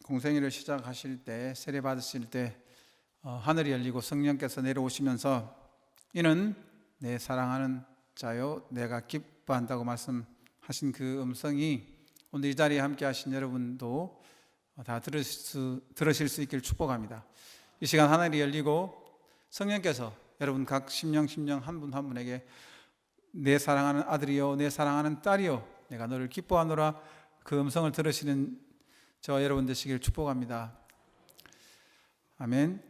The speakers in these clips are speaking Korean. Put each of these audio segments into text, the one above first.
공생애를 시작하실 때, 세례 받으실 때 하늘이 열리고 성령께서 내려오시면서 이는 내 사랑하는 자요 내가 기뻐한다고 말씀하신 그 음성이 오늘 이 자리에 함께 하신 여러분도 다 들으실 수 있기를 축복합니다. 이 시간 하늘이 열리고 성령께서 여러분 각 심령 한 분 한 분에게 내 사랑하는 아들이요 내 사랑하는 딸이요 내가 너를 기뻐하노라, 그 음성을 들으시는 저와 여러분 되시기를 축복합니다. 아멘.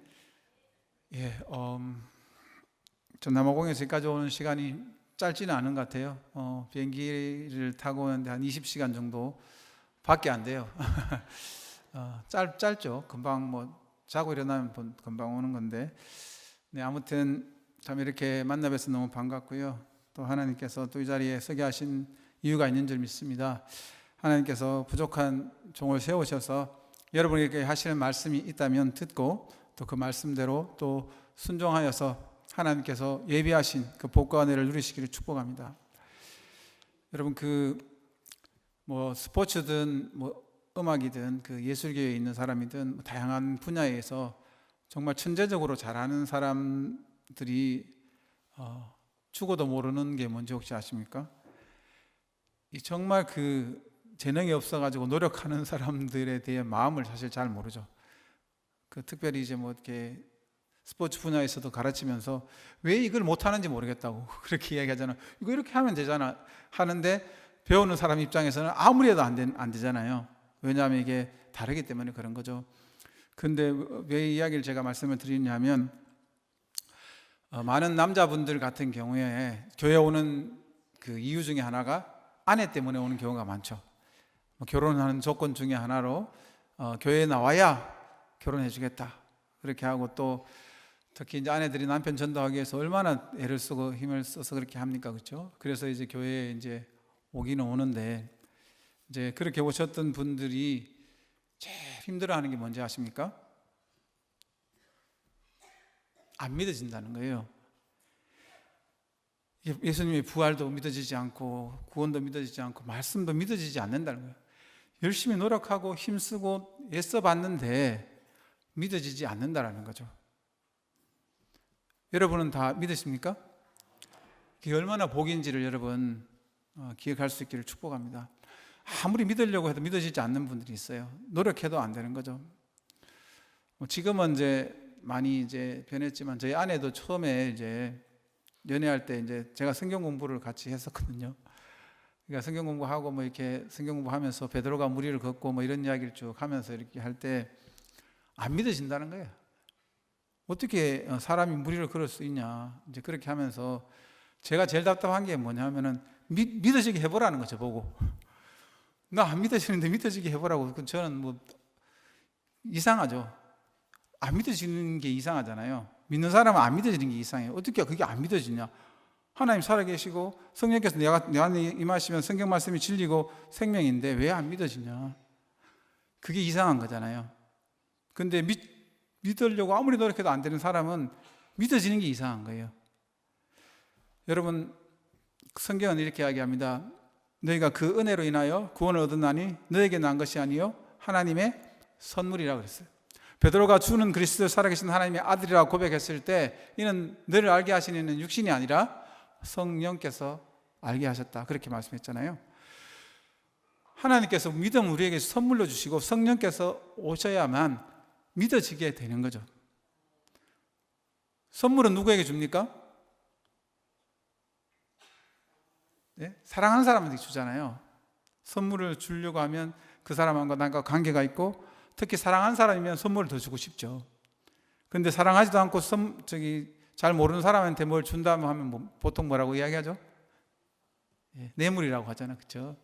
전 남아공에서 여기까지 오는 시간이 짧지는 않은 것 같아요. 비행기를 타고 오는데 한 20시간 정도 밖에 안 돼요. 짧죠. 금방 자고 일어나면 금방 오는 건데. 네, 아무튼 참 이렇게 만나 뵈서 너무 반갑고요. 또 하나님께서 또 이 자리에 서게 하신 이유가 있는 줄 믿습니다. 하나님께서 부족한 종을 세우셔서 여러분에게 하시는 말씀이 있다면 듣고 또 그 말씀대로 또 순종하여서 하나님께서 예비하신 그 복과 은혜를 누리시기를 축복합니다. 여러분 스포츠든 음악이든 그 예술계에 있는 사람이든 다양한 분야에서 정말 천재적으로 잘하는 사람들이 죽어도 모르는 게 뭔지 혹시 아십니까? 정말 그 재능이 없어가지고 노력하는 사람들에 대해 마음을 사실 잘 모르죠. 특별히 이제 이렇게 스포츠 분야에서도 가르치면서 왜 이걸 못하는지 모르겠다고 그렇게 이야기하잖아. 이거 이렇게 하면 되잖아 하는데 배우는 사람 입장에서는 아무리 해도 안 되잖아요. 왜냐하면 이게 다르기 때문에 그런 거죠. 근데 왜 이 이야기를 제가 말씀을 드리냐면 많은 남자분들 같은 경우에 교회 오는 그 이유 중에 하나가 아내 때문에 오는 경우가 많죠. 결혼하는 조건 중에 하나로 교회에 나와야 결혼해 주겠다 그렇게 하고, 또 특히 이제 아내들이 남편 전도하기 위해서 얼마나 애를 쓰고 힘을 써서 그렇게 합니까, 그렇죠? 그래서 이제 교회에 이제 오기는 오는데, 이제 그렇게 오셨던 분들이 제일 힘들어하는 게 뭔지 아십니까? 안 믿어진다는 거예요. 예수님의 부활도 믿어지지 않고 구원도 믿어지지 않고 말씀도 믿어지지 않는다는 거예요. 열심히 노력하고 힘쓰고 애써 봤는데 믿어지지 않는다는 거죠. 여러분은 다 믿으십니까? 그게 얼마나 복인지를 여러분 기억할 수 있기를 축복합니다. 아무리 믿으려고 해도 믿어지지 않는 분들이 있어요. 노력해도 안 되는 거죠. 지금은 이제 많이 이제 변했지만 저희 아내도 처음에 이제 연애할 때 이제 제가 성경 공부를 같이 했었거든요. 그러니까 성경 공부하고 이렇게 성경 공부하면서 베드로가 무리를 걷고 이런 이야기를 쭉 하면서 이렇게 할 때 안 믿어진다는 거예요. 어떻게 사람이 무리를 걸을 수 있냐. 이제 그렇게 하면서 제가 제일 답답한 게 뭐냐면은 믿어지게 해보라는 거죠, 보고. 나 안 믿어지는데 믿어지게 해보라고. 저는 이상하죠. 안 믿어지는 게 이상하잖아요. 믿는 사람은 안 믿어지는 게 이상해요. 어떻게 그게 안 믿어지냐. 하나님 살아계시고 성령께서 내 안에 임하시면 성경 말씀이 진리고 생명인데 왜 안 믿어지냐. 그게 이상한 거잖아요. 근데 믿으려고 아무리 노력해도 안 되는 사람은 믿어지는 게 이상한 거예요. 여러분, 성경은 이렇게 이야기합니다. 너희가 그 은혜로 인하여 구원을 얻었나니 너에게 난 것이 아니요 하나님의 선물이라고 그랬어요. 베드로가 주는 그리스도 살아계신 하나님의 아들이라고 고백했을 때 이는 너를 알게 하신 이는 육신이 아니라 성령께서 알게 하셨다 그렇게 말씀했잖아요. 하나님께서 믿음을 우리에게 선물로 주시고 성령께서 오셔야만 믿어지게 되는 거죠. 선물은 누구에게 줍니까? 네? 사랑하는 사람한테 주잖아요. 선물을 주려고 하면 그 사람과 나과 관계가 있고 특히 사랑하는 사람이면 선물을 더 주고 싶죠. 그런데 사랑하지도 않고 잘 모르는 사람한테 뭘 준다면 하면 보통 뭐라고 이야기하죠? 뇌물이라고 하잖아요. 그렇죠?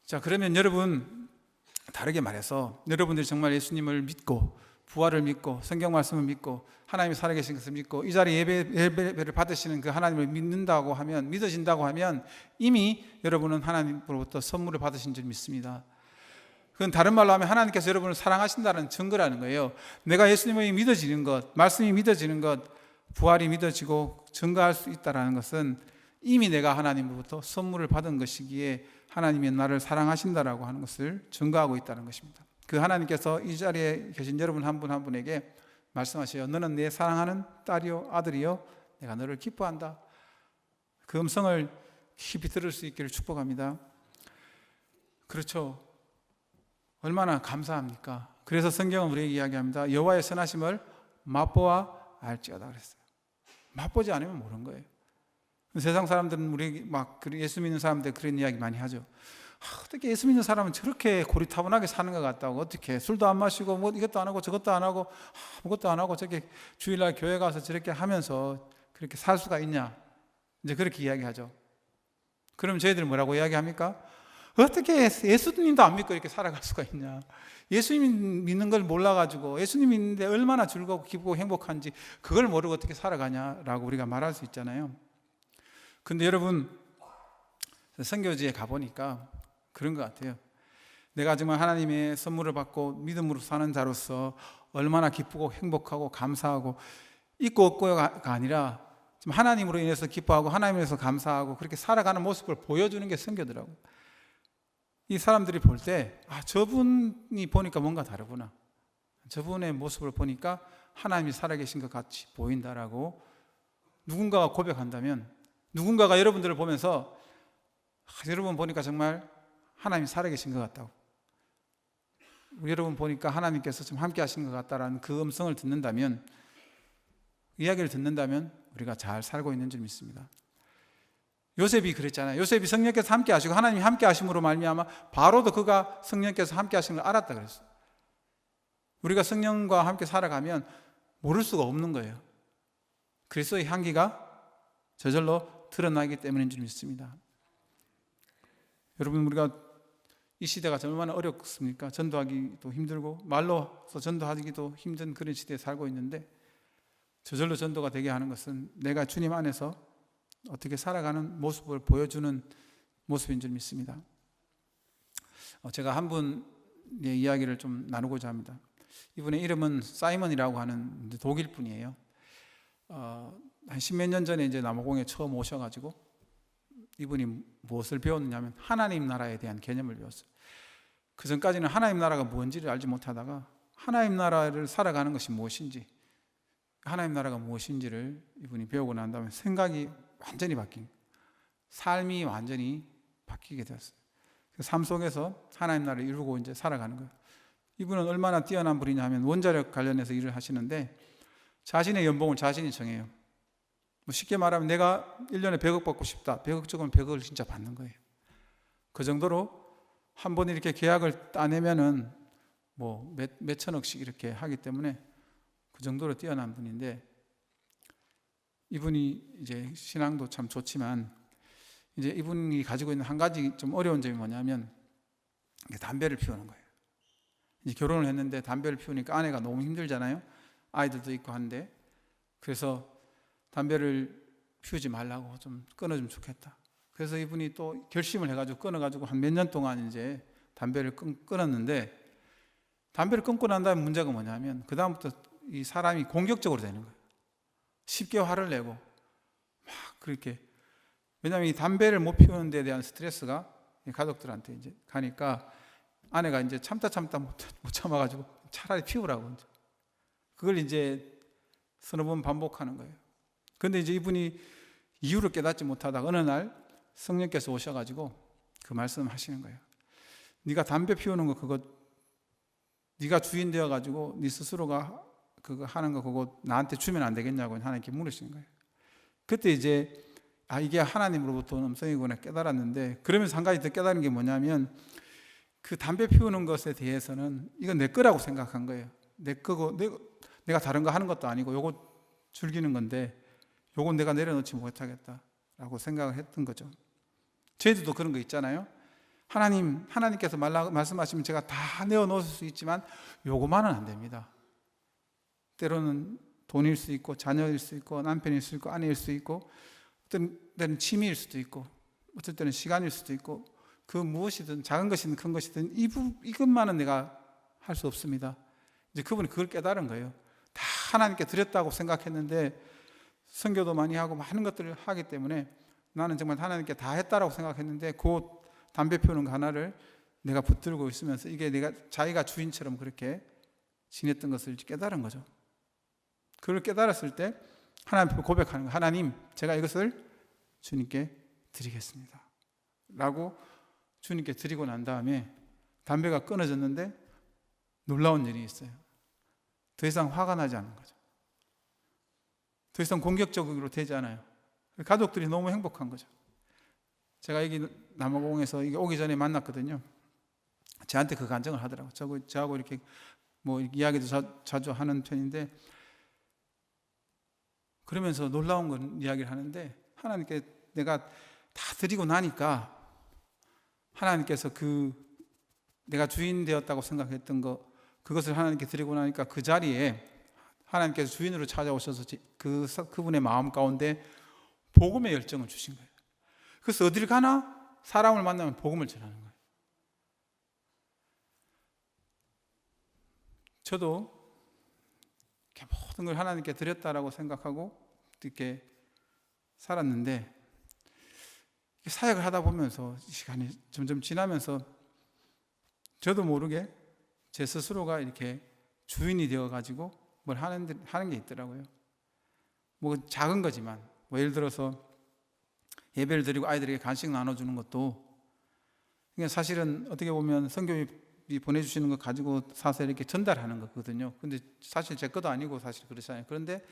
자, 그러면 여러분 다르게 말해서 여러분들이 정말 예수님을 믿고 부활을 믿고 성경 말씀을 믿고 하나님이 살아계신 것을 믿고 이 자리에 예배를 받으시는 그 하나님을 믿는다고 하면 믿어진다고 하면 이미 여러분은 하나님으로부터 선물을 받으신 줄 믿습니다. 그건 다른 말로 하면 하나님께서 여러분을 사랑하신다는 증거라는 거예요. 내가 예수님이 믿어지는 것, 말씀이 믿어지는 것, 부활이 믿어지고 증거할 수 있다는 것은 이미 내가 하나님으로부터 선물을 받은 것이기에 하나님이 나를 사랑하신다라고 하는 것을 증거하고 있다는 것입니다. 그 하나님께서 이 자리에 계신 여러분 한 분 한 분에게 말씀하셔요. 너는 내 사랑하는 딸이요 아들이요 내가 너를 기뻐한다. 그 음성을 깊이 들을 수 있기를 축복합니다. 그렇죠. 얼마나 감사합니까? 그래서 성경은 우리에게 이야기합니다. 여호와의 선하심을 맛보아 알지어다 그랬어요. 맛보지 않으면 모르는 거예요. 세상 사람들은 우리 막 예수 믿는 사람들 그런 이야기 많이 하죠. 어떻게 예수 믿는 사람은 저렇게 고리타분하게 사는 것 같다고, 어떻게 술도 안 마시고 뭐 이것도 안 하고 저것도 안 하고 아무것도 안 하고 저렇게 주일날 교회 가서 저렇게 하면서 그렇게 살 수가 있냐, 이제 그렇게 이야기하죠. 그럼 저희들 뭐라고 이야기합니까? 어떻게 예수님도 안 믿고 이렇게 살아갈 수가 있냐, 예수님 믿는 걸 몰라가지고 예수님 믿는데 얼마나 즐겁고 기쁘고 행복한지 그걸 모르고 어떻게 살아가냐라고 우리가 말할 수 있잖아요. 근데 여러분, 선교지에 가보니까 그런 것 같아요. 내가 정말 하나님의 선물을 받고 믿음으로 사는 자로서 얼마나 기쁘고 행복하고 감사하고 있고 없고가 아니라 좀 하나님으로 인해서 기뻐하고 하나님으로 인해서 감사하고 그렇게 살아가는 모습을 보여주는 게 선교더라고요. 이 사람들이 볼 때 저분이 보니까 뭔가 다르구나, 저분의 모습을 보니까 하나님이 살아계신 것 같이 보인다라고 누군가가 고백한다면, 누군가가 여러분들을 보면서 여러분 보니까 정말 하나님이 살아계신 것 같다고, 우리 여러분 보니까 하나님께서 좀 함께 하신 것 같다라는 그 음성을 듣는다면, 이야기를 듣는다면 우리가 잘 살고 있는 줄 믿습니다. 요셉이 그랬잖아요. 요셉이 성령께서 함께 하시고 하나님이 함께 하심으로 말미암아 바로도 그가 성령께서 함께 하시는 걸 알았다 그랬어요. 우리가 성령과 함께 살아가면 모를 수가 없는 거예요. 그리스도의 향기가 저절로 드러나기 때문인 줄 믿습니다. 여러분, 우리가 이 시대가 얼마나 어렵습니까? 전도하기도 힘들고 말로서 전도하기도 힘든 그런 시대에 살고 있는데, 저절로 전도가 되게 하는 것은 내가 주님 안에서 어떻게 살아가는 모습을 보여주는 모습인 줄 믿습니다. 제가 한 분의 이야기를 좀 나누고자 합니다. 이분의 이름은 사이먼이라고 하는 독일 분이에요. 한 십몇 년 전에 이제 남아공에 처음 오셔가지고 이분이 무엇을 배웠느냐면 하나님 나라에 대한 개념을 배웠어요. 그 전까지는 하나님 나라가 뭔지를 알지 못하다가 하나님 나라를 살아가는 것이 무엇인지, 하나님 나라가 무엇인지를 이분이 배우고 난 다음에 생각이 완전히 바뀐, 삶이 완전히 바뀌게 되었어요. 삶 속에서 하나님 나라를 이루고 이제 살아가는 거예요. 이분은 얼마나 뛰어난 분이냐 하면 원자력 관련해서 일을 하시는데 자신의 연봉을 자신이 정해요. 쉽게 말하면 내가 1년에 100억 받고 싶다, 100억 적으면 100억을 진짜 받는 거예요. 그 정도로 한 번 이렇게 계약을 따내면은 뭐 몇 천억씩 이렇게 하기 때문에 그 정도로 뛰어난 분인데, 이분이 이제 신앙도 참 좋지만 이제 이분이 가지고 있는 한 가지 좀 어려운 점이 뭐냐면 담배를 피우는 거예요. 이제 결혼을 했는데 담배를 피우니까 아내가 너무 힘들잖아요. 아이들도 있고 한데, 그래서 담배를 피우지 말라고 좀 끊어주면 좋겠다. 그래서 이분이 또 결심을 해가지고 끊어가지고 한 몇 년 동안 이제 담배를 끊었는데, 담배를 끊고 난 다음에 문제가 뭐냐면 그 다음부터 이 사람이 공격적으로 되는 거예요. 쉽게 화를 내고 막 그렇게, 왜냐하면 이 담배를 못 피우는 데 대한 스트레스가 가족들한테 이제 가니까 아내가 이제 참다 못 참아가지고 차라리 피우라고 이제 그걸 이제 서너 번 반복하는 거예요. 그런데 이제 이분이 이유를 깨닫지 못하다가 어느 날 성령께서 오셔가지고 그 말씀하시는 거예요. 네가 담배 피우는 거 그거 네가 주인 되어가지고 네 스스로가 그거 하는 거 그거 나한테 주면 안 되겠냐고 하나님께 물으시는 거예요. 그때 이제 이게 하나님으로부터 온 음성이구나 깨달았는데, 그러면서 한 가지 더 깨달은 게 뭐냐면 그 담배 피우는 것에 대해서는 이건 내 거라고 생각한 거예요. 내 거고 내가 다른 거 하는 것도 아니고 요거 즐기는 건데 요건 내가 내려놓지 못하겠다라고 생각을 했던 거죠. 저희들도 그런 거 있잖아요. 하나님께서 말씀하시면 제가 다 내어놓을 수 있지만 요거만은 안 됩니다. 때로는 돈일 수 있고 자녀일 수 있고 남편일 수 있고 아내일 수 있고 어떤 때는 취미일 수도 있고 어떤 때는 시간일 수도 있고, 그 무엇이든 작은 것이든 큰 것이든 이것만은 내가 할 수 없습니다. 이제 그분이 그걸 깨달은 거예요. 다 하나님께 드렸다고 생각했는데 선교도 많이 하고 많은 것들을 하기 때문에 나는 정말 하나님께 다 했다라고 생각했는데 그 담배 피우는 거 하나를 내가 붙들고 있으면서 이게 자기가 주인처럼 그렇게 지냈던 것을 깨달은 거죠. 그걸 깨달았을 때 하나님 앞에 고백하는 거예요. 하나님, 제가 이것을 주님께 드리겠습니다 라고 주님께 드리고 난 다음에 담배가 끊어졌는데 놀라운 일이 있어요. 더 이상 화가 나지 않는 거죠. 더 이상 공격적으로 되지 않아요. 가족들이 너무 행복한 거죠. 제가 여기 남아공에서 오기 전에 만났거든요. 저한테 그 간증을 하더라고요. 저하고 이렇게 뭐 이야기도 자주 하는 편인데, 그러면서 놀라운 건 이야기를 하는데, 하나님께 내가 다 드리고 나니까 하나님께서 내가 주인 되었다고 생각했던 그것을 하나님께 드리고 나니까 그 자리에 하나님께서 주인으로 찾아오셔서 그분의 마음 가운데 복음의 열정을 주신 거예요. 그래서 어딜 가나 사람을 만나면 복음을 전하는 거예요. 저도 이렇게 모든 걸 하나님께 드렸다라고 생각하고 이렇게 살았는데, 사역을 하다 보면서 시간이 점점 지나면서 저도 모르게 제 스스로가 이렇게 주인이 되어가지고 뭘 하는 게 있더라고요. 뭐 작은 거지만, 뭐 예를 들어서 예배를 드리고 아이들에게 간식 나눠주는 것도, 사실은 어떻게 보면 선교비 보내주시는 거 가지고 사서 이렇게 전달하는 거거든요. 근데 사실 제 것도 아니고 사실 그렇잖아요. 그런데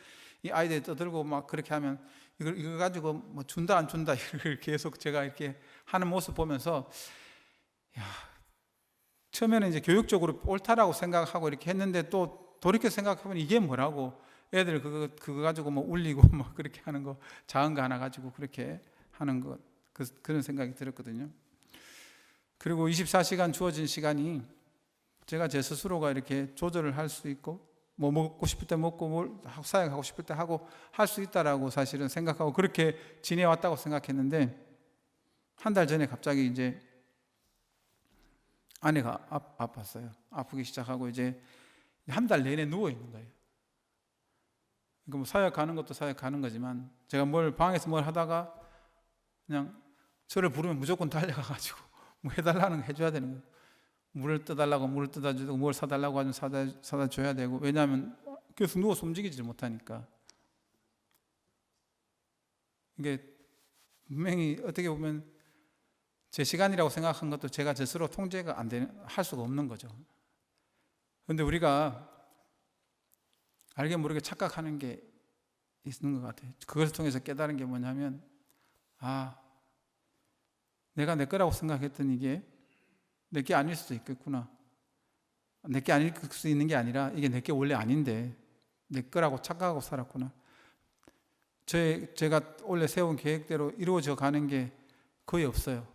이 아이들이 떠들고 막 그렇게 하면 이걸 가지고 뭐 준다 안 준다 이걸 계속 제가 이렇게 하는 모습 보면서, 야, 처음에는 이제 교육적으로 옳다라고 생각하고 이렇게 했는데 또 돌이켜 생각해보면 이게 뭐라고, 애들 그거 가지고 뭐 울리고 막 그렇게 하는 거, 작은 거 하나 가지고 그렇게 하는 것, 그런 생각이 들었거든요. 그리고 24시간 주어진 시간이 제가 제 스스로가 이렇게 조절을 할 수 있고, 뭐 먹고 싶을 때 먹고 뭘 사역하고 싶을 때 하고 할 수 있다라고 사실은 생각하고 그렇게 지내왔다고 생각했는데, 한 달 전에 갑자기 이제 아내가 아팠어요. 아프기 시작하고 이제 한 달 내내 누워 있는 거예요. 그러니까 뭐 사역 가는 것도 사역 가는 거지만, 제가 방에서 뭘 하다가 그냥 저를 부르면 무조건 달려가가지고 뭐 해달라는 거 해줘야 되는 거예요. 물을 떠달라고 물을 떠다 주고, 뭘 사달라고 하면 사다 줘야 되고, 왜냐하면 계속 누워서 움직이지 못하니까. 이게 분명히 어떻게 보면 제 시간이라고 생각한 것도 제가 스스로 통제가 할 수가 없는 거죠. 그런데 우리가 알게 모르게 착각하는 게 있는 것 같아요. 그것을 통해서 깨달은 게 뭐냐면, 내가 내 거라고 생각했던 이게 내 게 아닐 수도 있겠구나. 내 게 아닐 수 있는 게 아니라 이게 내 게 원래 아닌데 내 거라고 착각하고 살았구나. 제가 원래 세운 계획대로 이루어져 가는 게 거의 없어요.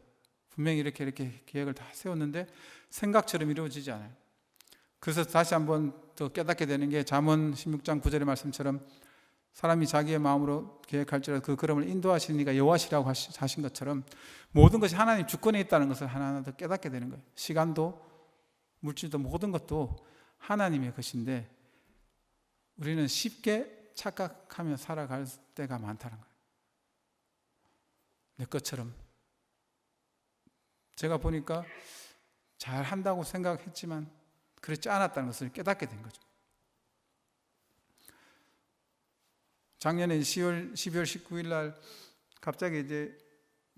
분명히 이렇게 계획을 다 세웠는데 생각처럼 이루어지지 않아요. 그래서 다시 한번 더 깨닫게 되는 게, 잠언 16장 9절의 말씀처럼 사람이 자기의 마음으로 계획할지라도 그 걸음을 인도하시는 이가 여호와시라고 하신 것처럼 모든 것이 하나님 주권에 있다는 것을 하나하나 더 깨닫게 되는 거예요. 시간도 물질도 모든 것도 하나님의 것인데 우리는 쉽게 착각하며 살아갈 때가 많다는 거예요. 내 것처럼. 제가 보니까 잘 한다고 생각했지만 그렇지 않았다는 것을 깨닫게 된 거죠. 작년에 12월 19일 날 갑자기 이제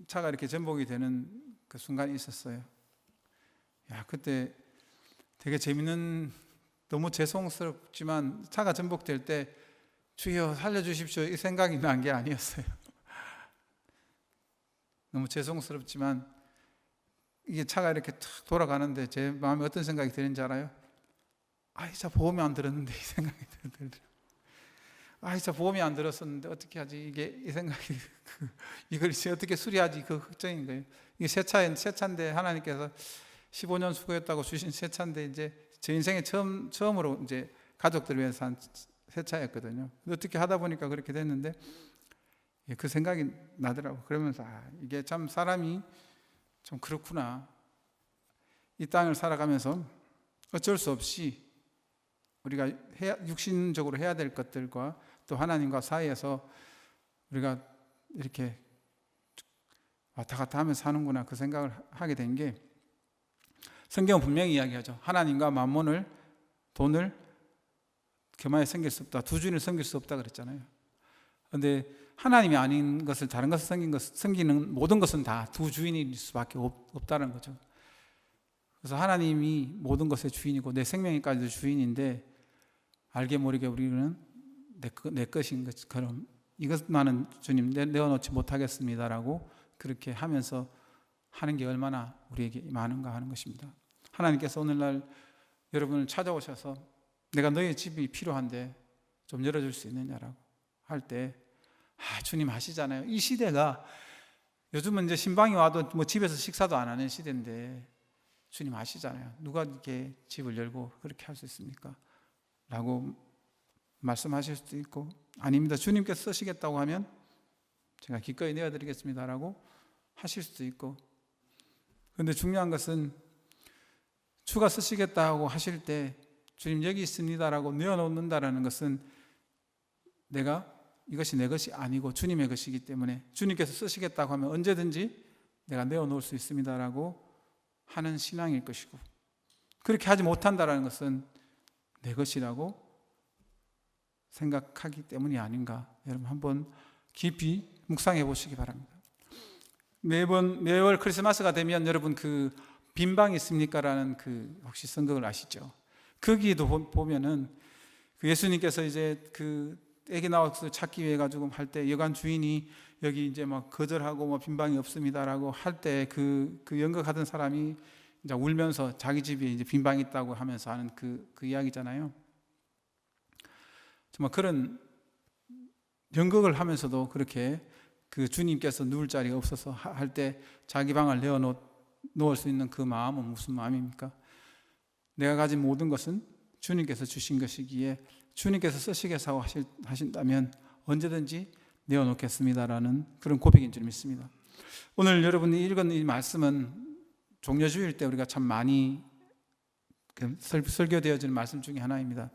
차가 이렇게 전복이 되는 그 순간이 있었어요. 그때 되게 재밌는, 너무 죄송스럽지만 차가 전복될 때 주여 살려주십시오 이 생각이 난 게 아니었어요. 너무 죄송스럽지만 이게 차가 이렇게 탁 돌아가는데 제 마음에 어떤 생각이 드는지 알아요? 이 차 보험이 안 들었는데 이 생각이 들더라고요. 이 차 보험이 안 들었었는데 어떻게 하지? 이 생각이 이걸 이제 어떻게 수리하지? 그 걱정인 거예요. 이게 새 차인데 하나님께서 15년 수고했다고 주신 새 차인데 이제 제 인생에 처음으로 이제 가족들을 위해서 산 새 차였거든요. 어떻게 하다 보니까 그렇게 됐는데 그 생각이 나더라고요. 그러면서 이게 참 사람이 좀 그렇구나. 이 땅을 살아가면서 어쩔 수 없이 우리가 육신적으로 해야 될 것들과 또 하나님과 사이에서 우리가 이렇게 왔다 갔다 하면서 사는구나, 그 생각을 하게 된 게, 성경은 분명히 이야기하죠. 하나님과 만몬을, 돈을 교만에 섬길 수 없다. 두 주인을 섬길 수 없다 그랬잖아요. 그런데 하나님이 아닌 것을 다른 것을 섬기는 모든 것은 다 두 주인일 수밖에 없다는 거죠. 그래서 하나님이 모든 것의 주인이고 내 생명까지도 주인인데 알게 모르게 우리는 내 것인 것처럼 이것만은 주님 내어놓지 못하겠습니다라고 그렇게 하면서 하는 게 얼마나 우리에게 많은가 하는 것입니다. 하나님께서 오늘날 여러분을 찾아오셔서 내가 너의 집이 필요한데 좀 열어줄 수 있느냐라고 할 때 주님 아시잖아요. 이 시대가 요즘은 이제 신방이 와도 뭐 집에서 식사도 안 하는 시대인데 주님 아시잖아요. 누가 이렇게 집을 열고 그렇게 할 수 있습니까? 라고 말씀하실 수도 있고, 아닙니다. 주님께서 쓰시겠다고 하면 제가 기꺼이 내어드리겠습니다 라고 하실 수도 있고, 그런데 중요한 것은 주가 쓰시겠다고 하실 때 주님 여기 있습니다 라고 내어놓는다라는 것은 이것이 내 것이 아니고 주님의 것이기 때문에 주님께서 쓰시겠다고 하면 언제든지 내가 내어놓을 수 있습니다 라고 하는 신앙일 것이고, 그렇게 하지 못한다라는 것은 내 것이라고 생각하기 때문이 아닌가, 여러분 한번 깊이 묵상해 보시기 바랍니다. 매월 크리스마스가 되면 여러분 그 빈방 있습니까? 라는 그 혹시 선곡을 아시죠? 거기도 보면은 그 예수님께서 이제 그 애기 나와서 찾기 위해 가지고 할 때 여관 주인이 여기 이제 막 거절하고 뭐 빈방이 없습니다라고 할 때 그 연극하던 사람이 이제 울면서 자기 집에 이제 빈방이 있다고 하면서 하는 그 이야기잖아요. 정말 그런 연극을 하면서도 그렇게 그 주님께서 누울 자리가 없어서 할 때 자기 방을 내어놓을 수 있는 그 마음은 무슨 마음입니까? 내가 가진 모든 것은 주님께서 주신 것이기에 주님께서 쓰시겠다고 하신다면 언제든지 내어놓겠습니다라는 그런 고백인 줄 믿습니다. 오늘 여러분이 읽은 이 말씀은 종려주일 때 우리가 참 많이 설교되어지는 말씀 중에 하나입니다.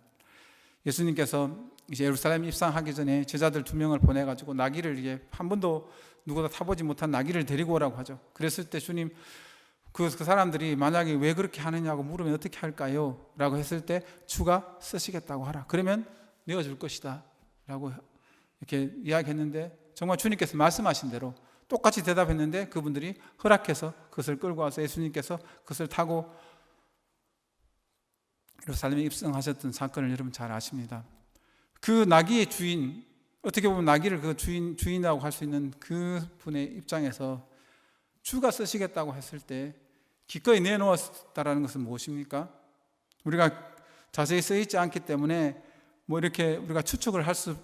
예수님께서 이제 예루살렘 입성하기 전에 제자들 2명을 보내가지고 나귀를 이게 한 번도 누구도 타보지 못한 나귀를 데리고 오라고 하죠. 그랬을 때 주님 그 사람들이 만약에 왜 그렇게 하느냐고 물으면 어떻게 할까요? 라고 했을 때 주가 쓰시겠다고 하라. 그러면 내어줄 것이다 라고 이렇게 이야기했는데 정말 주님께서 말씀하신 대로 똑같이 대답했는데 그분들이 허락해서 그것을 끌고 와서 예수님께서 그것을 타고 예루살렘에 입성하셨던 사건을 여러분 잘 아십니다. 그 나귀의 주인, 어떻게 보면 나귀를 그 주인이라고 할 수 있는 그 분의 입장에서 주가 쓰시겠다고 했을 때 기꺼이 내놓았다라는 것은 무엇입니까? 우리가 자세히 써 있지 않기 때문에 뭐 이렇게 우리가 추측을 할 수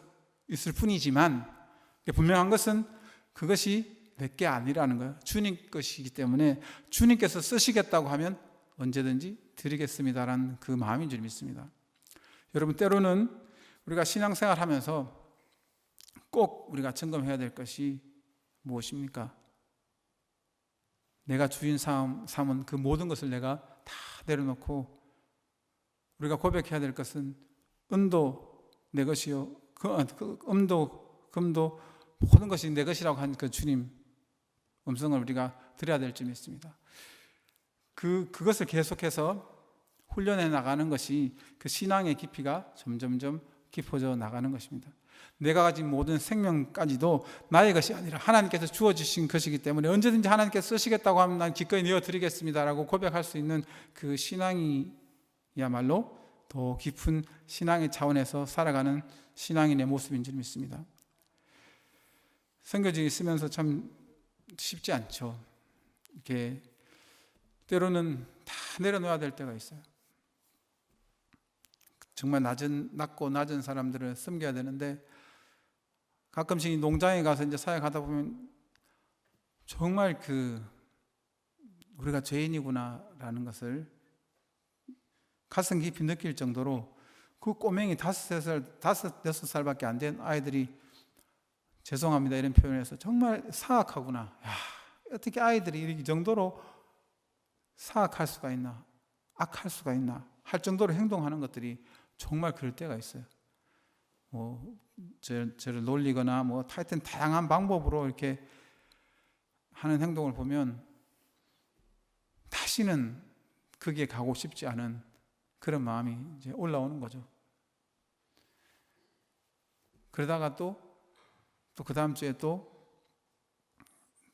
있을 뿐이지만 분명한 것은 그것이 내게 아니라는 거예요. 주님 것이기 때문에 주님께서 쓰시겠다고 하면 언제든지 드리겠습니다라는 그 마음인 줄 믿습니다. 여러분 때로는 우리가 신앙생활 하면서 꼭 우리가 점검해야 될 것이 무엇입니까? 내가 주인 삼은 그 모든 것을 내가 다 내려놓고 우리가 고백해야 될 것은 은도 내 것이요 음도 금도 모든 것이 내 것이라고 한 그 주님 음성을 우리가 드려야 될 줄 믿습니다. 그것을 계속해서 훈련해 나가는 것이 그 신앙의 깊이가 점점점 깊어져 나가는 것입니다. 내가 가진 모든 생명까지도 나의 것이 아니라 하나님께서 주어주신 것이기 때문에 언제든지 하나님께서 쓰시겠다고 하면 난 기꺼이 내어드리겠습니다라고 고백할 수 있는 그 신앙이야말로 더 깊은 신앙의 차원에서 살아가는 신앙인의 모습인 줄 믿습니다. 선교지에 있으면서 참 쉽지 않죠. 이렇게 때로는 다 내려놓아야 될 때가 있어요. 정말 낮고 낮은 사람들을 섬겨야 되는데 가끔씩 농장에 가서 이제 사역하다 보면 정말 우리가 죄인이구나라는 것을 가슴 깊이 느낄 정도로 그 꼬맹이 5살밖에 안 된 아이들이 죄송합니다 이런 표현을 해서 정말 사악하구나. 야, 어떻게 아이들이 이 정도로 사악할 수가 있나, 악할 수가 있나 할 정도로 행동하는 것들이 정말 그럴 때가 있어요. 저를 놀리거나 하여튼 다양한 방법으로 이렇게 하는 행동을 보면 다시는 거기에 가고 싶지 않은 그런 마음이 이제 올라오는 거죠. 그러다가 또 그 다음 주에 또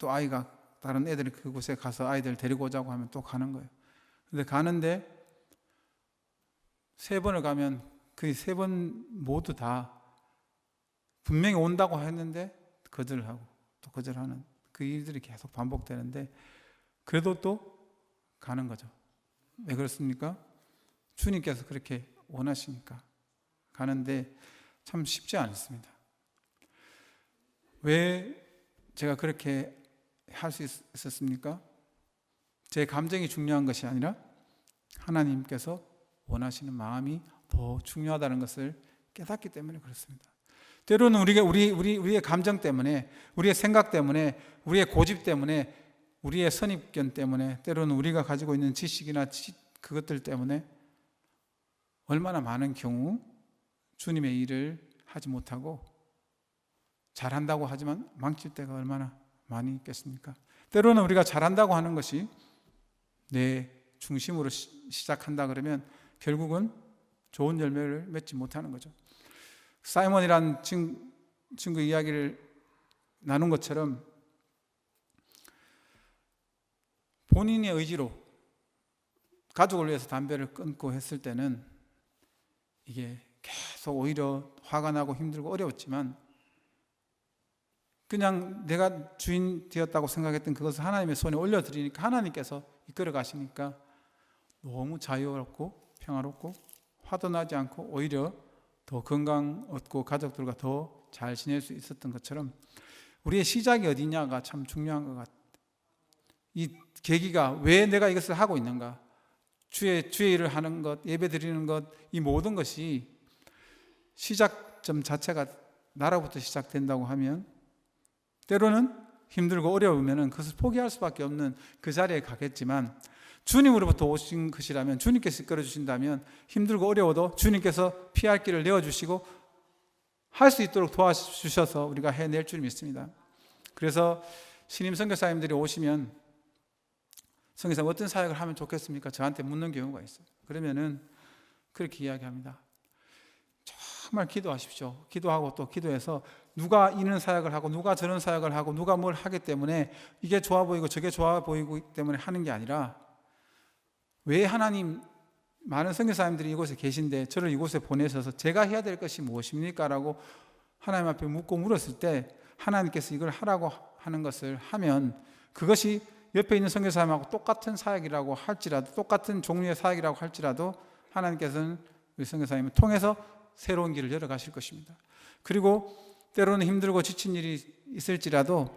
아이가 다른 애들이 그곳에 가서 아이들 데리고 오자고 하면 또 가는 거예요. 근데 가는데 3번을 가면 그 3번 모두 다 분명히 온다고 했는데 거절하고 또 거절하는 그 일들이 계속 반복되는데 그래도 또 가는 거죠. 왜 그렇습니까? 주님께서 그렇게 원하시니까 가는데 참 쉽지 않습니다. 왜 제가 그렇게 할 수 있었습니까? 제 감정이 중요한 것이 아니라 하나님께서 원하시는 마음이 더 중요하다는 것을 깨닫기 때문에 그렇습니다. 때로는 우리의 감정 때문에, 우리의 생각 때문에, 우리의 고집 때문에, 우리의 선입견 때문에, 때로는 우리가 가지고 있는 지식이나 그것들 때문에 얼마나 많은 경우 주님의 일을 하지 못하고 잘한다고 하지만 망칠 때가 얼마나 많이 있겠습니까? 때로는 우리가 잘한다고 하는 것이 내 중심으로 시작한다 그러면 결국은 좋은 열매를 맺지 못하는 거죠. 사이먼이란 친구 이야기를 나눈 것처럼 본인의 의지로 가족을 위해서 담배를 끊고 했을 때는 이게 계속 오히려 화가 나고 힘들고 어려웠지만 그냥 내가 주인 되었다고 생각했던 그것을 하나님의 손에 올려드리니까 하나님께서 이끌어 가시니까 너무 자유롭고 평화롭고 화도 나지 않고 오히려 더 건강 얻고 가족들과 더 잘 지낼 수 있었던 것처럼 우리의 시작이 어디냐가 참 중요한 것 같아요. 이 계기가 왜 내가 이것을 하고 있는가, 주의 일을 하는 것, 예배 드리는 것, 이 모든 것이 시작점 자체가 나로부터 시작된다고 하면 때로는 힘들고 어려우면 그것을 포기할 수밖에 없는 그 자리에 가겠지만 주님으로부터 오신 것이라면, 주님께서 이끌어 주신다면 힘들고 어려워도 주님께서 피할 길을 내어주시고 할 수 있도록 도와주셔서 우리가 해낼 줄 믿습니다. 그래서 신임 선교사님들이 오시면 선교사님 어떤 사역을 하면 좋겠습니까? 저한테 묻는 경우가 있어요. 그러면은 그렇게 이야기합니다. 정말 기도하십시오. 기도하고 또 기도해서 누가 이런 사역을 하고 누가 저런 사역을 하고 누가 뭘 하기 때문에 이게 좋아 보이고 저게 좋아 보이기 때문에 하는 게 아니라 왜 하나님 많은 선교사님들이 이곳에 계신데 저를 이곳에 보내셔서 제가 해야 될 것이 무엇입니까? 라고 하나님 앞에 묻고 물었을 때 하나님께서 이걸 하라고 하는 것을 하면 그것이 옆에 있는 선교사님하고 똑같은 사역이라고 할지라도 똑같은 종류의 사역이라고 할지라도 하나님께서는 우리 선교사님을 통해서 새로운 길을 열어가실 것입니다. 그리고 때로는 힘들고 지친 일이 있을지라도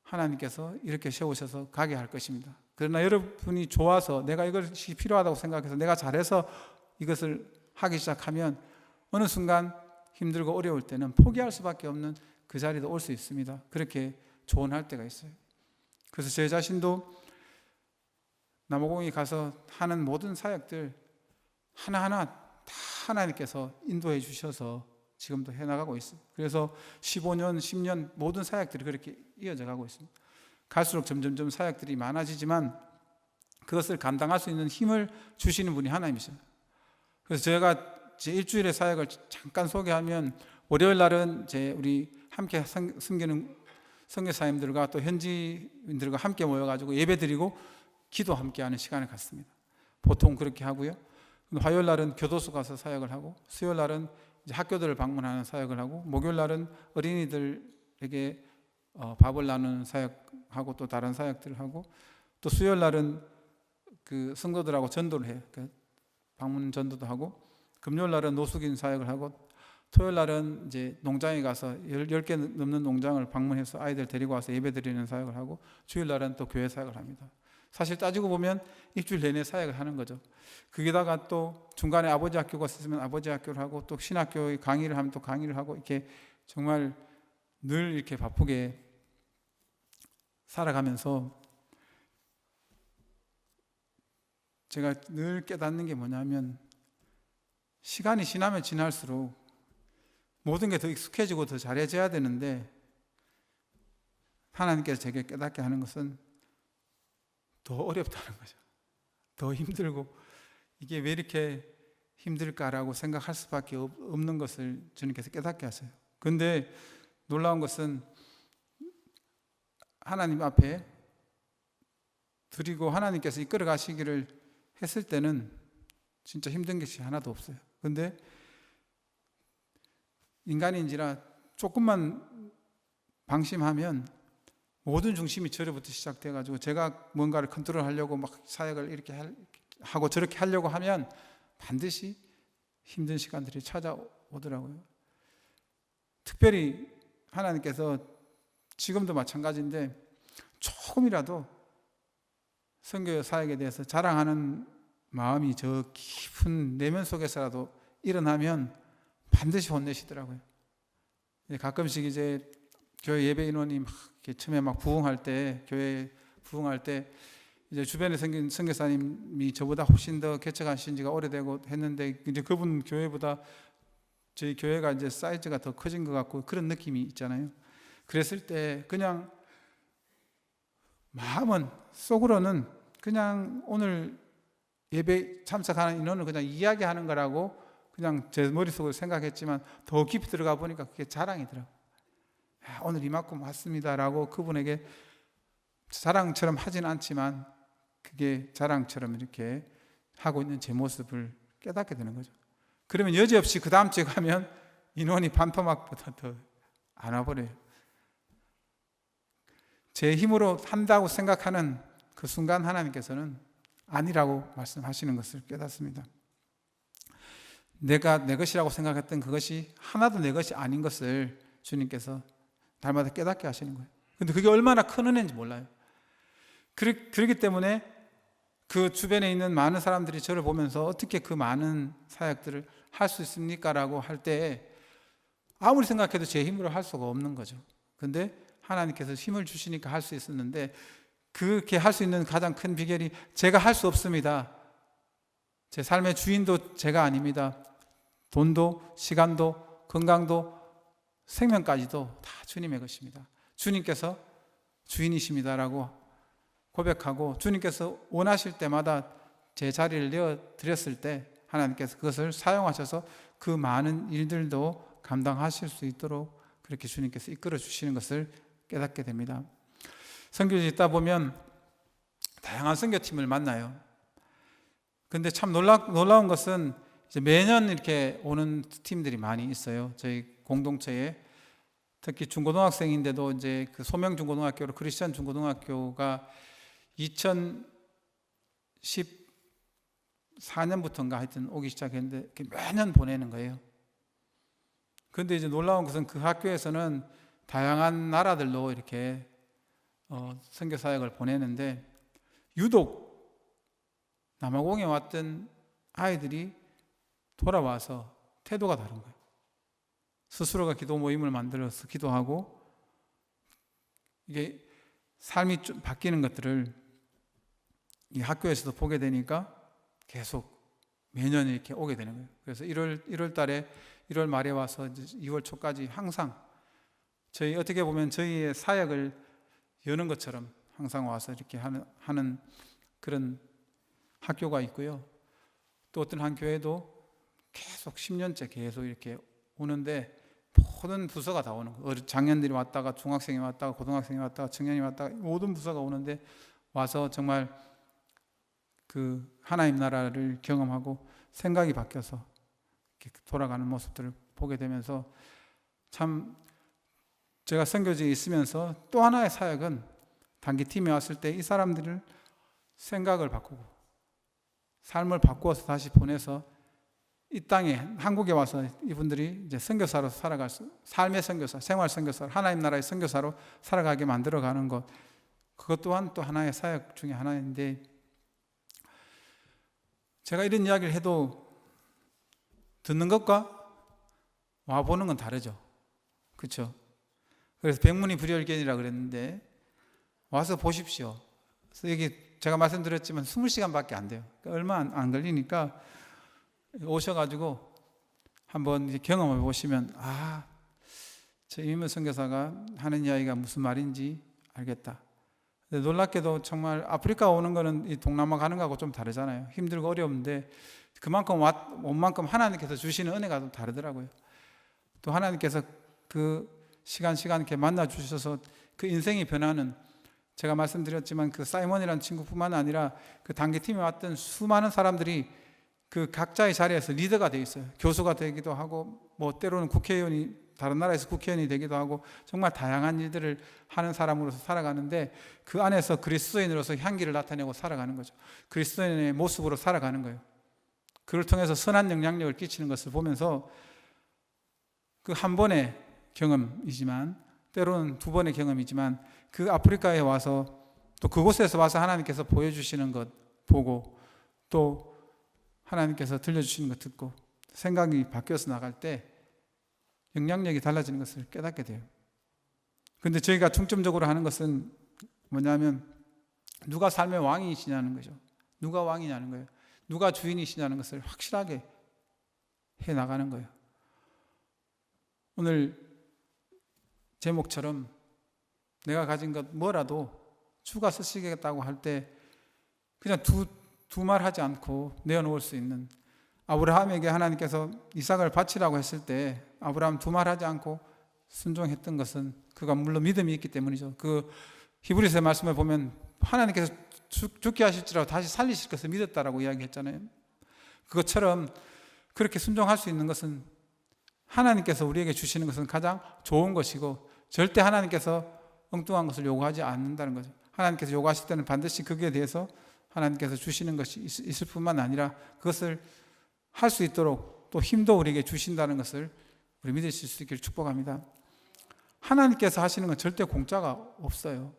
하나님께서 이렇게 세우셔서 가게 할 것입니다. 그러나 여러분이 좋아서 내가 이것이 필요하다고 생각해서 내가 잘해서 이것을 하기 시작하면 어느 순간 힘들고 어려울 때는 포기할 수밖에 없는 그 자리도 올 수 있습니다. 그렇게 조언할 때가 있어요. 그래서 제 자신도 남아공에 가서 하는 모든 사역들 하나하나 다 하나님께서 인도해 주셔서 지금도 해나가고 있어요. 그래서 15년, 10년 모든 사역들이 그렇게 이어져 가고 있습니다. 갈수록 점점점 사역들이 많아지지만 그것을 감당할 수 있는 힘을 주시는 분이 하나님이세요. 그래서 제가 제 일주일의 사역을 잠깐 소개하면 월요일 날은 우리 함께 섬기는 선교사님들과 또 현지인들과 함께 모여가지고 예배드리고 기도 함께하는 시간을 갖습니다. 보통 그렇게 하고요. 화요일 날은 교도소 가서 사역을 하고 수요일 날은 이제 학교들을 방문하는 사역을 하고 목요일 날은 어린이들에게 밥을 나누는 사역하고 또 다른 사역들을 하고 또 수요일 날은 그 성도들하고 전도를 해요. 방문 전도도 하고 금요일 날은 노숙인 사역을 하고 토요일 날은 이제 농장에 가서 10개 넘는 농장을 방문해서 아이들 데리고 와서 예배 드리는 사역을 하고 주일 날은 또 교회 사역을 합니다. 사실 따지고 보면 일주일 내내 사역을 하는 거죠. 거기다가 또 중간에 아버지 학교가 있으면 아버지 학교를 하고 또 신학교의 강의를 하면 또 강의를 하고 이렇게 정말 늘 이렇게 바쁘게 살아가면서 제가 늘 깨닫는 게 뭐냐면 시간이 지나면 지날수록 모든 게 더 익숙해지고 더 잘해져야 되는데 하나님께서 제게 깨닫게 하는 것은 더 어렵다는 거죠. 더 힘들고 이게 왜 이렇게 힘들까라고 생각할 수밖에 없는 것을 주님께서 깨닫게 하세요. 그런데 놀라운 것은 하나님 앞에 드리고 하나님께서 이끌어 가시기를 했을 때는 진짜 힘든 것이 하나도 없어요. 그런데 인간인지라 조금만 방심하면 모든 중심이 저로부터 시작돼가지고 제가 뭔가를 컨트롤하려고 막 사역을 이렇게 하고 저렇게 하려고 하면 반드시 힘든 시간들이 찾아오더라고요. 특별히 하나님께서 지금도 마찬가지인데 조금이라도 선교 사역에 대해서 자랑하는 마음이 저 깊은 내면 속에서라도 일어나면 반드시 혼내시더라고요. 가끔씩 이제 교회 예배 인원이 막 처음에 막 부흥할 때, 교회 부흥할 때 이제 주변에 생긴 선교사님이 저보다 훨씬 더 개척하신 지가 오래되고 했는데 이제 그분 교회보다 저희 교회가 이제 사이즈가 더 커진 것 같고 그런 느낌이 있잖아요. 그랬을 때 그냥 마음은 속으로는 그냥 오늘 예배 참석하는 인원을 그냥 이야기하는 거라고 그냥 제 머릿속으로 생각했지만 더 깊이 들어가 보니까 그게 자랑이더라고요. 오늘 이만큼 왔습니다라고 그분에게 자랑처럼 하진 않지만 그게 자랑처럼 이렇게 하고 있는 제 모습을 깨닫게 되는 거죠. 그러면 여지없이 그 다음 주에 가면 인원이 반토막보다 더 안 와버려요. 제 힘으로 한다고 생각하는 그 순간 하나님께서는 아니라고 말씀하시는 것을 깨닫습니다. 내가 내 것이라고 생각했던 그것이 하나도 내 것이 아닌 것을 주님께서 날마다 깨닫게 하시는 거예요. 근데 그게 얼마나 큰 은혜인지 몰라요. 그렇기 때문에 그 주변에 있는 많은 사람들이 저를 보면서 어떻게 그 많은 사역들을 할 수 있습니까? 라고 할 때 아무리 생각해도 제 힘으로 할 수가 없는 거죠. 근데 하나님께서 힘을 주시니까 할 수 있었는데 그렇게 할 수 있는 가장 큰 비결이 제가 할 수 없습니다. 제 삶의 주인도 제가 아닙니다. 돈도 시간도 건강도 생명까지도 다 주님의 것입니다. 주님께서 주인이십니다라고 고백하고 주님께서 원하실 때마다 제 자리를 내어드렸을 때 하나님께서 그것을 사용하셔서 그 많은 일들도 감당하실 수 있도록 그렇게 주님께서 이끌어 주시는 것을 깨닫게 됩니다. 선교지 있다 보면 다양한 선교팀을 만나요. 근데 참 놀라운 것은 이제 매년 이렇게 오는 팀들이 많이 있어요. 저희 공동체에 특히 중고등학생인데도 이제 그 소명 중고등학교로 크리스천 중고등학교가 2014년부터인가 하여튼 오기 시작했는데 매년 보내는 거예요. 그런데 이제 놀라운 것은 그 학교에서는 다양한 나라들로 이렇게 선교 사역을 보내는데 유독 남아공에 왔던 아이들이 돌아와서 태도가 다른 거예요. 스스로가 기도 모임을 만들어서 기도하고 이게 삶이 좀 바뀌는 것들을 이 학교에서도 보게 되니까 계속 매년 이렇게 오게 되는 거예요. 그래서 1월 달에 1월 말에 와서 이제 2월 초까지 항상 저희 어떻게 보면 저희의 사역을 여는 것처럼 항상 와서 이렇게 하는 그런 학교가 있고요. 또 어떤 한 교회도 계속 10년째 계속 이렇게 오는데 모든 부서가 다 오는 거예요. 장년들이 왔다가 중학생이 왔다가 고등학생이 왔다가 청년이 왔다가 모든 부서가 오는데 와서 정말 그 하나님 나라를 경험하고 생각이 바뀌어서 이렇게 돌아가는 모습들을 보게 되면서 참 제가 선교지에 있으면서 또 하나의 사역은 단기팀에 왔을 때 이 사람들을 생각을 바꾸고 삶을 바꾸어서 다시 보내서 이 땅에 한국에 와서 이분들이 이제 선교사로 살아갈 수, 삶의 선교사, 생활 선교사, 하나님 나라의 선교사로 살아가게 만들어가는 것, 그것 또한 또 하나의 사역 중에 하나인데 제가 이런 이야기를 해도 듣는 것과 와보는 건 다르죠. 그렇죠? 그래서 백문이 불여일견이라 그랬는데 와서 보십시오. 그래서 여기 제가 말씀드렸지만 20시간밖에 안 돼요. 그러니까 얼마 안 걸리니까 오셔가지고 한번 이제 경험해 보시면 저 이민문 선교사가 하는 이야기가 무슨 말인지 알겠다. 놀랍게도 정말 아프리카 오는 거는 이 동남아 가는 거하고 좀 다르잖아요. 힘들고 어려운데 그만큼 온 만큼 하나님께서 주시는 은혜가 좀 다르더라고요. 또 하나님께서 그 시간 이렇게 만나 주셔서 그 인생이 변하는, 제가 말씀드렸지만 그 사이먼이라는 친구뿐만 아니라 그 단기팀에 왔던 수많은 사람들이 그 각자의 자리에서 리더가 되어 있어요. 교수가 되기도 하고 뭐 때로는 국회의원이, 다른 나라에서 국회의원이 되기도 하고 정말 다양한 일들을 하는 사람으로서 살아가는데 그 안에서 그리스도인으로서 향기를 나타내고 살아가는 거죠. 그리스도인의 모습으로 살아가는 거예요. 그를 통해서 선한 영향력을 끼치는 것을 보면서 그 한 번의 경험이지만 때로는 두 번의 경험이지만 그 아프리카에 와서 또 그곳에서 와서 하나님께서 보여주시는 것 보고 또 하나님께서 들려주시는 것 듣고 생각이 바뀌어서 나갈 때 영향력이 달라지는 것을 깨닫게 돼요. 그런데 저희가 중점적으로 하는 것은 뭐냐면 누가 삶의 왕이시냐는 거죠. 누가 왕이냐는 거예요. 누가 주인이시냐는 것을 확실하게 해 나가는 거예요. 오늘 제목처럼 내가 가진 것 뭐라도 주가 쓰시겠다고 할 때 그냥 두 말 하지 않고 내어놓을 수 있는, 아브라함에게 하나님께서 이삭을 바치라고 했을 때 아브라함 두 말 하지 않고 순종했던 것은 그가 물론 믿음이 있기 때문이죠. 그 히브리서의 말씀을 보면 하나님께서 죽게 하실지라도 다시 살리실 것을 믿었다라고 이야기했잖아요. 그것처럼 그렇게 순종할 수 있는 것은 하나님께서 우리에게 주시는 것은 가장 좋은 것이고 절대 하나님께서 엉뚱한 것을 요구하지 않는다는 거죠. 하나님께서 요구하실 때는 반드시 거기에 대해서 하나님께서 주시는 것이 있을 뿐만 아니라 그것을 할 수 있도록 또 힘도 우리에게 주신다는 것을 우리 믿으실 수 있기를 축복합니다. 하나님께서 하시는 건 절대 공짜가 없어요.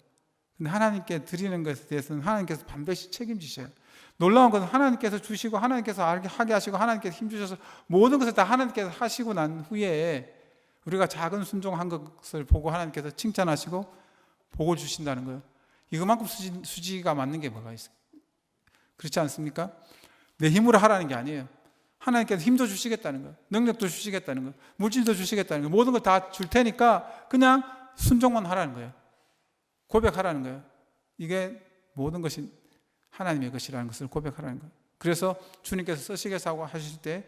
근데 하나님께 드리는 것에 대해서는 하나님께서 반드시 책임지셔요. 놀라운 것은 하나님께서 주시고 하나님께서 하게 하시고 하나님께서 힘주셔서 모든 것을 다 하나님께서 하시고 난 후에 우리가 작은 순종한 것을 보고 하나님께서 칭찬하시고 복을 주신다는 거예요. 이것만큼 수지가 맞는 게 뭐가 있어요? 그렇지 않습니까? 내 힘으로 하라는 게 아니에요. 하나님께서 힘도 주시겠다는 거예요. 능력도 주시겠다는 거예요. 물질도 주시겠다는 거예요. 모든 걸 다 줄 테니까 그냥 순종만 하라는 거예요. 고백하라는 거예요. 이게 모든 것이 하나님의 것이라는 것을 고백하라는 거예요. 그래서 주님께서 쓰시겠다고 하실 때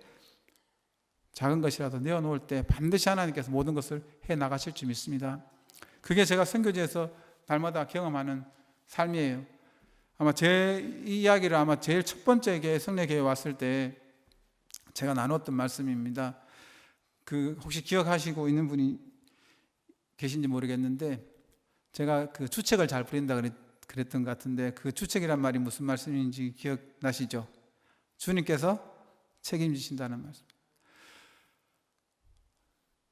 작은 것이라도 내어놓을 때 반드시 하나님께서 모든 것을 해 나가실 줄 믿습니다. 그게 제가 선교지에서 날마다 경험하는 삶이에요. 아마 제 이야기를 아마 제일 첫 번째 성례교회에 왔을 때 제가 나눴던 말씀입니다. 그 혹시 기억하시고 있는 분이 계신지 모르겠는데 제가 그 주책을 잘 부린다 그랬던 것 같은데 그 주책이란 말이 무슨 말씀인지 기억나시죠? 주님께서 책임지신다는 말씀.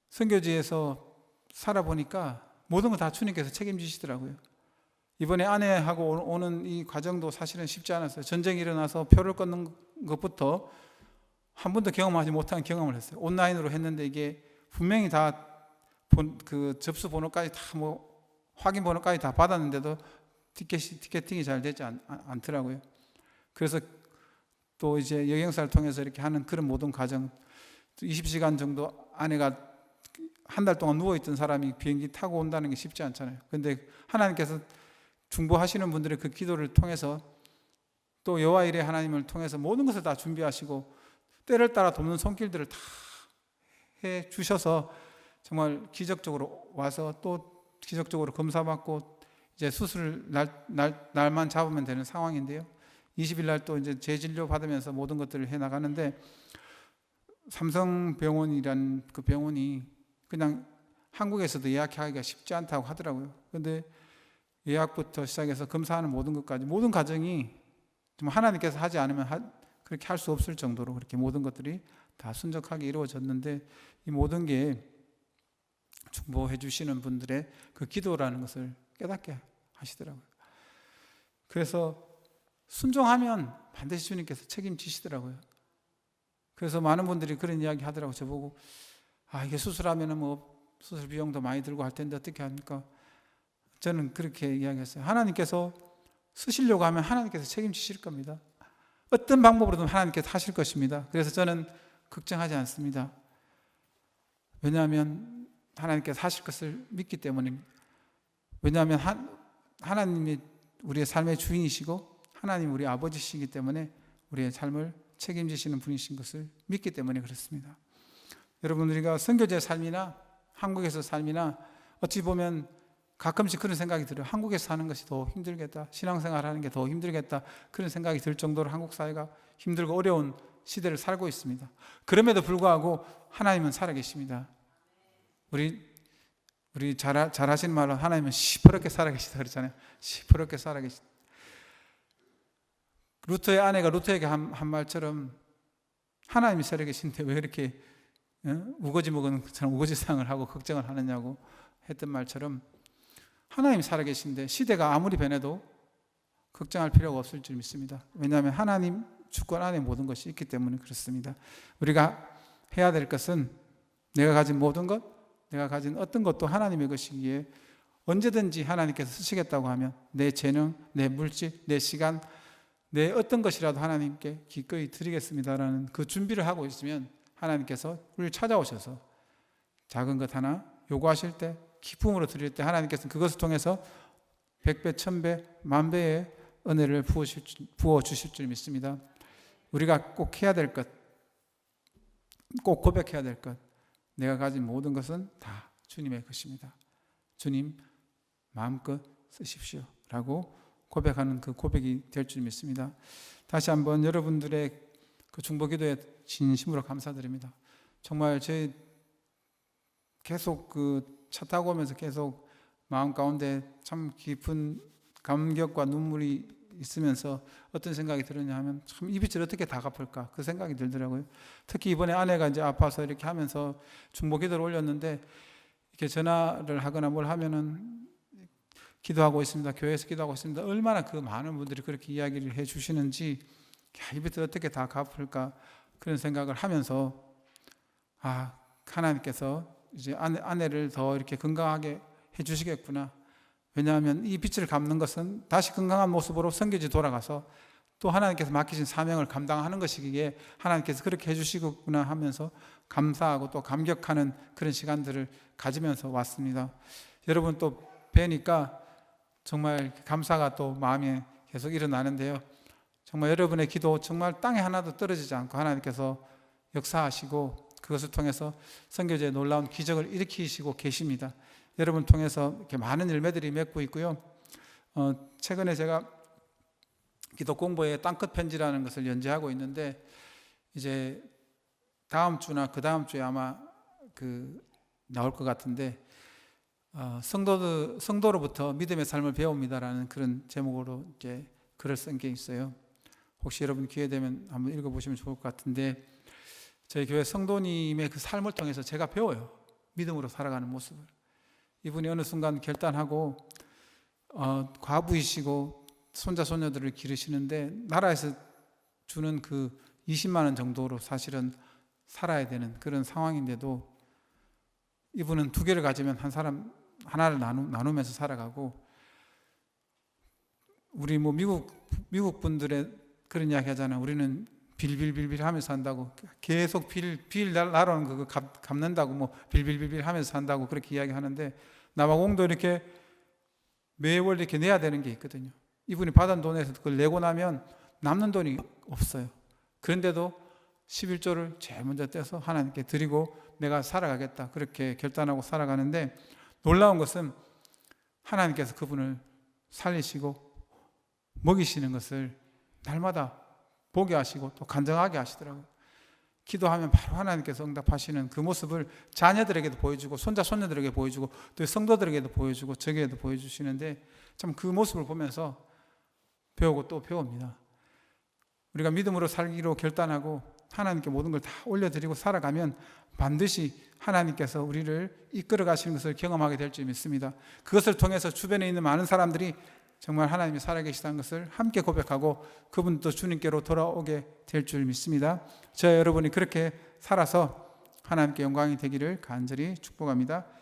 선교지에서 살아보니까 모든 거 다 주님께서 책임지시더라고요. 이번에 아내하고 오는 이 과정도 사실은 쉽지 않았어요. 전쟁이 일어나서 표를 끊는 것부터 한 번도 경험하지 못한 경험을 했어요. 온라인으로 했는데 이게 분명히 다 그 접수 번호까지 다 확인 번호까지 다 받았는데도 티켓팅이 잘 되지 않더라고요. 그래서 또 이제 여행사를 통해서 이렇게 하는 그런 모든 과정, 20시간 정도 아내가 한 달 동안 누워있던 사람이 비행기 타고 온다는 게 쉽지 않잖아요. 그런데 하나님께서 중보하시는 분들의 그 기도를 통해서 또 여호와 일의 하나님을 통해서 모든 것을 다 준비하시고 때를 따라 돕는 손길들을 다 해 주셔서 정말 기적적으로 와서 또 기적적으로 검사받고 이제 수술 날만 잡으면 되는 상황인데요. 20일 날 또 이제 재진료 받으면서 모든 것들을 해 나가는데 삼성병원이란 그 병원이 그냥 한국에서도 예약하기가 쉽지 않다고 하더라고요. 그런데 예약부터 시작해서 검사하는 모든 것까지 모든 과정이 좀 하나님께서 하지 않으면 그렇게 할 수 없을 정도로 그렇게 모든 것들이 다 순적하게 이루어졌는데 이 모든 게 중보해 주시는 분들의 그 기도라는 것을 깨닫게 하시더라고요. 그래서 순종하면 반드시 주님께서 책임지시더라고요. 그래서 많은 분들이 그런 이야기 하더라고요. 저보고 이게 수술하면은 뭐 수술 비용도 많이 들고 할 텐데 어떻게 합니까? 저는 그렇게 이야기했어요. 하나님께서 쓰시려고 하면 하나님께서 책임지실 겁니다. 어떤 방법으로든 하나님께서 하실 것입니다. 그래서 저는 걱정하지 않습니다. 왜냐하면 하나님께서 하실 것을 믿기 때문입니다. 왜냐하면 하나님의 우리의 삶의 주인이시고 하나님 우리 아버지시기 때문에 우리의 삶을 책임지시는 분이신 것을 믿기 때문에 그렇습니다. 여러분, 우리가 선교제 삶이나 한국에서 삶이나 어찌 보면 가끔씩 그런 생각이 들어요. 한국에서 사는 것이 더 힘들겠다, 신앙생활 하는 게 더 힘들겠다, 그런 생각이 들 정도로 한국 사회가 힘들고 어려운 시대를 살고 있습니다. 그럼에도 불구하고 하나님은 살아계십니다. 우리 잘하시는 말로 하나님은 시퍼렇게 살아계시다 그러잖아요. 시퍼렇게 살아계시다. 루터의 아내가 루터에게 한 말처럼 하나님이 살아계신데 왜 이렇게 우거지 먹은 것처럼 우거지상을 하고 걱정을 하느냐고 했던 말처럼 하나님이 살아계신데 시대가 아무리 변해도 걱정할 필요가 없을 줄 믿습니다. 왜냐하면 하나님 주권 안에 모든 것이 있기 때문에 그렇습니다. 우리가 해야 될 것은 내가 가진 모든 것, 내가 가진 어떤 것도 하나님의 것이기에 언제든지 하나님께서 쓰시겠다고 하면 내 재능, 내 물질, 내 시간, 내 어떤 것이라도 하나님께 기꺼이 드리겠습니다라는 그 준비를 하고 있으면 하나님께서 우리를 찾아오셔서 작은 것 하나 요구하실 때, 기쁨으로 드릴 때 하나님께서는 그것을 통해서 100배, 1000배, 만배의 은혜를 부어주실 줄 믿습니다. 우리가 꼭 해야 될 것, 꼭 고백해야 될 것, 내가 가진 모든 것은 다 주님의 것입니다. 주님 마음껏 쓰십시오 라고 고백하는 그 고백이 될 줄 믿습니다. 다시 한번 여러분들의 그 중보기도에 진심으로 감사드립니다. 정말 저희 계속 그 차 타고 오면서 계속 마음 가운데 참 깊은 감격과 눈물이 있으면서 어떤 생각이 들었냐 하면 참 이 빚을 어떻게 다 갚을까 그 생각이 들더라고요. 특히 이번에 아내가 이제 아파서 이렇게 하면서 중보기도를 올렸는데 이렇게 전화를 하거나 뭘 하면은 기도하고 있습니다. 교회에서 기도하고 있습니다. 얼마나 그 많은 분들이 그렇게 이야기를 해 주시는지 이 빚을 어떻게 다 갚을까 그런 생각을 하면서 하나님께서 이제 아내를 더 이렇게 건강하게 해 주시겠구나. 왜냐하면 이 빚을 갚는 것은 다시 건강한 모습으로 선교지 돌아가서 또 하나님께서 맡기신 사명을 감당하는 것이기에 하나님께서 그렇게 해주시겠구나 하면서 감사하고 또 감격하는 그런 시간들을 가지면서 왔습니다. 여러분 또 뵈니까 정말 감사가 또 마음에 계속 일어나는데요. 정말 여러분의 기도 정말 땅에 하나도 떨어지지 않고 하나님께서 역사하시고 그것을 통해서 선교제에 놀라운 기적을 일으키시고 계십니다. 여러분 통해서 이렇게 많은 열매들이 맺고 있고요. 최근에 제가 기도 공부에 땅끝 편지라는 것을 연재하고 있는데 이제 다음 주나 그 다음 주에 아마 나올 것 같은데 성도로부터 믿음의 삶을 배웁니다라는 그런 제목으로 이제 글을 쓴 게 있어요. 혹시 여러분 기회 되면 한번 읽어보시면 좋을 것 같은데 저희 교회 성도님의 그 삶을 통해서 제가 배워요. 믿음으로 살아가는 모습을. 이분이 어느 순간 결단하고 과부이시고 손자 손녀들을 기르시는데 나라에서 주는 그 20만 원 정도로 사실은 살아야 되는 그런 상황인데도 이분은 2개를 가지면 한 사람 하나를 나누면서 살아가고 우리 뭐 미국 분들의 그런 이야기 하잖아요. 우리는 빌빌빌빌 하면서 산다고 계속 빌 날아오는 그거 갚는다고 뭐 빌빌빌빌 하면서 산다고 그렇게 이야기하는데 남아공도 이렇게 매월 이렇게 내야 되는 게 있거든요. 이분이 받은 돈에서 그걸 내고 나면 남는 돈이 없어요. 그런데도 11조를 제일 먼저 떼서 하나님께 드리고 내가 살아가겠다 그렇게 결단하고 살아가는데 놀라운 것은 하나님께서 그분을 살리시고 먹이시는 것을 날마다 보게 하시고 또 간증하게 하시더라고요. 기도하면 바로 하나님께서 응답하시는 그 모습을 자녀들에게도 보여주고 손자 손녀들에게 보여주고 또 성도들에게도 보여주고 저에게도 보여주시는데 참 그 모습을 보면서 배우고 또 배웁니다. 우리가 믿음으로 살기로 결단하고 하나님께 모든 걸 다 올려드리고 살아가면 반드시 하나님께서 우리를 이끌어 가시는 것을 경험하게 될 줄 믿습니다. 그것을 통해서 주변에 있는 많은 사람들이 정말 하나님이 살아계시다는 것을 함께 고백하고 그분도 주님께로 돌아오게 될 줄 믿습니다. 저와 여러분이 그렇게 살아서 하나님께 영광이 되기를 간절히 축복합니다.